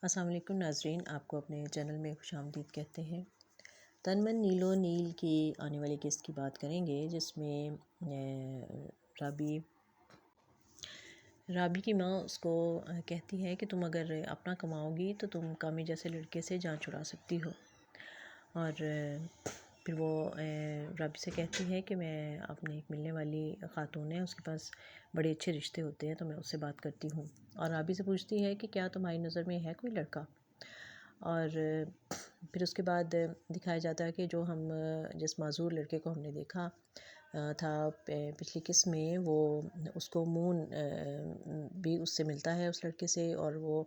السلام علیکم ناظرین، آپ کو اپنے چینل میں خوش آمدید کہتے ہیں۔ تن من نیل و نیل کی آنے والی قسط کی بات کریں گے، جس میں رابی کی ماں اس کو کہتی ہے کہ تم اگر اپنا کماؤ گی تو تم کامی جیسے لڑکے سے جان چھڑا سکتی ہو، اور پھر وہ رابی سے کہتی ہے کہ میں اپنے ایک ملنے والی خاتون ہے، اس کے پاس بڑے اچھے رشتے ہوتے ہیں، تو میں اس سے بات کرتی ہوں، اور رابی سے پوچھتی ہے کہ کیا تمہاری نظر میں ہے کوئی لڑکا، اور پھر اس کے بعد دکھایا جاتا ہے کہ جو جس معذور لڑکے کو ہم نے دیکھا تھا پچھلی قسط میں، وہ اس کو مون بھی اس سے ملتا ہے، اس لڑکے سے، اور وہ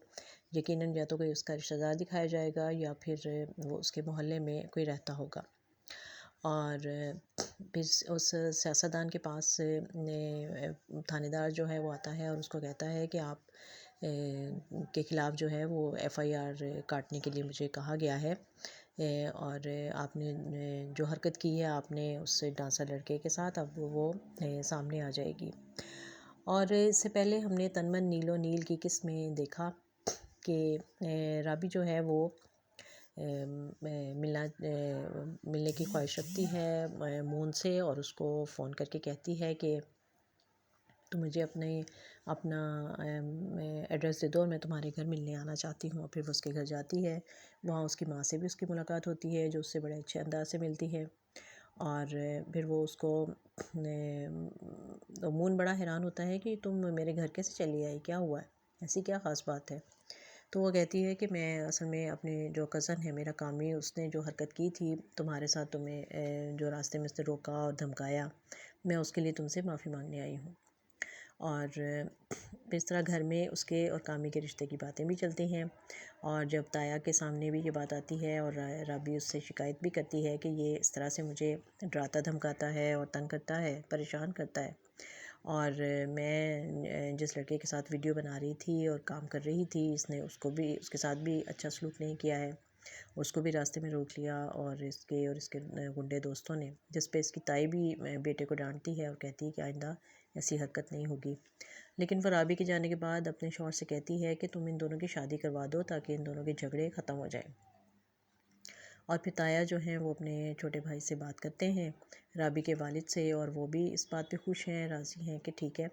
یقیناً یا تو کوئی اس کا رشتہ دار دکھایا جائے گا یا پھر وہ اس کے محلے میں کوئی رہتا ہوگا۔ اور پھر اس سیاستدان کے پاس تھانے دار جو ہے وہ آتا ہے اور اس کو کہتا ہے کہ آپ کے خلاف جو ہے وہ FIR کاٹنے کے لیے مجھے کہا گیا ہے، اور آپ نے جو حرکت کی ہے آپ نے اس سے ڈانسا لڑکے کے ساتھ، اب وہ سامنے آ جائے گی۔ اور اس سے پہلے ہم نے تن من نیل و نیل کی قسط میں دیکھا کہ رابی جو ہے وہ ملنے کی خواہش رکھتی ہے مون سے، اور اس کو فون کر کے کہتی ہے کہ تو مجھے اپنا ایڈریس دے دو اور میں تمہارے گھر ملنے آنا چاہتی ہوں۔ اور پھر وہ اس کے گھر جاتی ہے، وہاں اس کی ماں سے بھی اس کی ملاقات ہوتی ہے، جو اس سے بڑے اچھے انداز سے ملتی ہے، اور پھر وہ اس کو مون بڑا حیران ہوتا ہے کہ تم میرے گھر کیسے چلی آئی، کیا ہوا ہے، ایسی کیا خاص بات ہے؟ تو وہ کہتی ہے کہ میں اصل میں اپنے جو کزن ہے میرا کامی، اس نے جو حرکت کی تھی تمہارے ساتھ، تمہیں جو راستے میں سے روکا اور دھمکایا، میں اس کے لیے تم سے معافی مانگنے آئی ہوں۔ اور اس طرح گھر میں اس کے اور کامی کے رشتے کی باتیں بھی چلتی ہیں، اور جب تایا کے سامنے بھی یہ بات آتی ہے اور رابی اس سے شکایت بھی کرتی ہے کہ یہ اس طرح سے مجھے ڈراتا دھمکاتا ہے اور تنگ کرتا ہے، پریشان کرتا ہے، اور میں جس لڑکے کے ساتھ ویڈیو بنا رہی تھی اور کام کر رہی تھی، اس نے اس کے ساتھ بھی اچھا سلوک نہیں کیا ہے، اس کو بھی راستے میں روک لیا، اور اس کے گنڈے دوستوں نے، جس پہ اس کی تائی بھی بیٹے کو ڈانٹتی ہے اور کہتی ہے کہ آئندہ ایسی حرکت نہیں ہوگی، لیکن وہ رابی کے جانے کے بعد اپنے شوہر سے کہتی ہے کہ تم ان دونوں کی شادی کروا دو تاکہ ان دونوں کے جھگڑے ختم ہو جائیں۔ اور پھر تایا جو ہیں وہ اپنے چھوٹے بھائی سے بات کرتے ہیں، رابی کے والد سے، اور وہ بھی اس بات پہ خوش ہیں، راضی ہیں کہ ٹھیک ہے،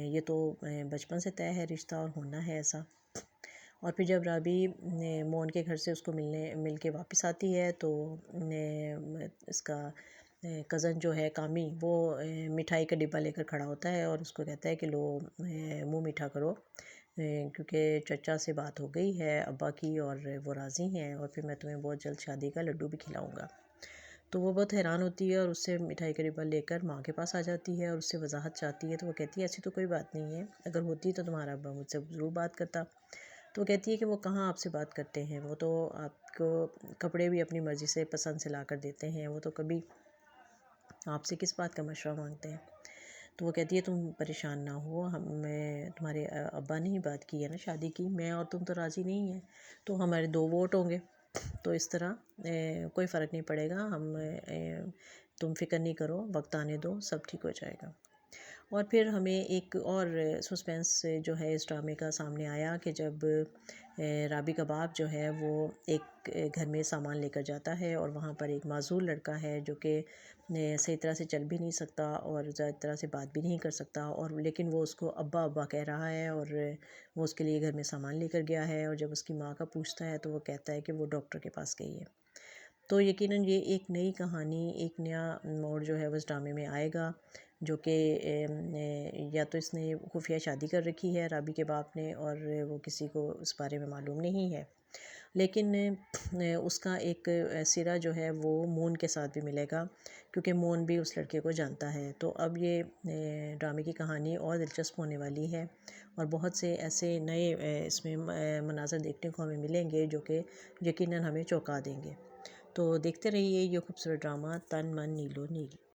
یہ تو بچپن سے طے ہے رشتہ اور ہونا ہے ایسا۔ اور پھر جب رابی مون کے گھر سے اس کو مل کے واپس آتی ہے، تو اس کا کزن جو ہے کامی، وہ مٹھائی کا ڈبہ لے کر کھڑا ہوتا ہے اور اس کو کہتا ہے کہ لو منہ میٹھا کرو، کیونکہ چچا سے بات ہو گئی ہے ابا کی اور وہ راضی ہیں، اور پھر میں تمہیں بہت جلد شادی کا لڈو بھی کھلاؤں گا۔ تو وہ بہت حیران ہوتی ہے اور اس سے مٹھائی کا ڈبہ لے کر ماں کے پاس آ جاتی ہے اور اس سے وضاحت چاہتی ہے، تو وہ کہتی ہے ایسی تو کوئی بات نہیں ہے، اگر ہوتی تو تمہارا ابا مجھ سے ضرور بات کرتا۔ تو وہ کہتی ہے کہ وہ کہاں آپ سے بات کرتے ہیں، وہ تو آپ کو کپڑے بھی اپنی مرضی سے پسند سے لا کر دیتے ہیں، وہ تو کبھی آپ سے کس بات کا مشورہ مانگتے ہیں۔ تو وہ کہتی ہے تم پریشان نہ ہو، تمہارے ابا نے ہی بات کی ہے نا شادی کی، میں اور تم تو راضی نہیں ہیں، تو ہمارے 2 ووٹ ہوں گے، تو اس طرح کوئی فرق نہیں پڑے گا، تم فکر نہیں کرو، وقت آنے دو، سب ٹھیک ہو جائے گا۔ اور پھر ہمیں ایک اور سسپینس جو ہے اس ڈرامے کا سامنے آیا کہ جب رابی کا باپ جو ہے وہ ایک گھر میں سامان لے کر جاتا ہے، اور وہاں پر ایک معذور لڑکا ہے جو کہ صحیح طرح سے چل بھی نہیں سکتا اور زیادہ طرح سے بات بھی نہیں کر سکتا، اور لیکن وہ اس کو ابا ابا کہہ رہا ہے، اور وہ اس کے لیے گھر میں سامان لے کر گیا ہے، اور جب اس کی ماں کا پوچھتا ہے تو وہ کہتا ہے کہ وہ ڈاکٹر کے پاس گئی ہے۔ تو یقیناً یہ ایک نئی کہانی، ایک نیا موڑ جو ہے وہ اس ڈرامے میں آئے گا، جو کہ یا تو اس نے خفیہ شادی کر رکھی ہے رابی کے باپ نے، اور وہ کسی کو اس بارے میں معلوم نہیں ہے، لیکن اس کا ایک سرا جو ہے وہ مون کے ساتھ بھی ملے گا، کیونکہ مون بھی اس لڑکے کو جانتا ہے۔ تو اب یہ ڈرامے کی کہانی اور دلچسپ ہونے والی ہے، اور بہت سے ایسے نئے اس میں مناظر دیکھنے کو ہمیں ملیں گے جو کہ یقیناً ہمیں چونکا دیں گے۔ تو دیکھتے رہیے یہ خوبصورت ڈرامہ تن من نیل و نیل۔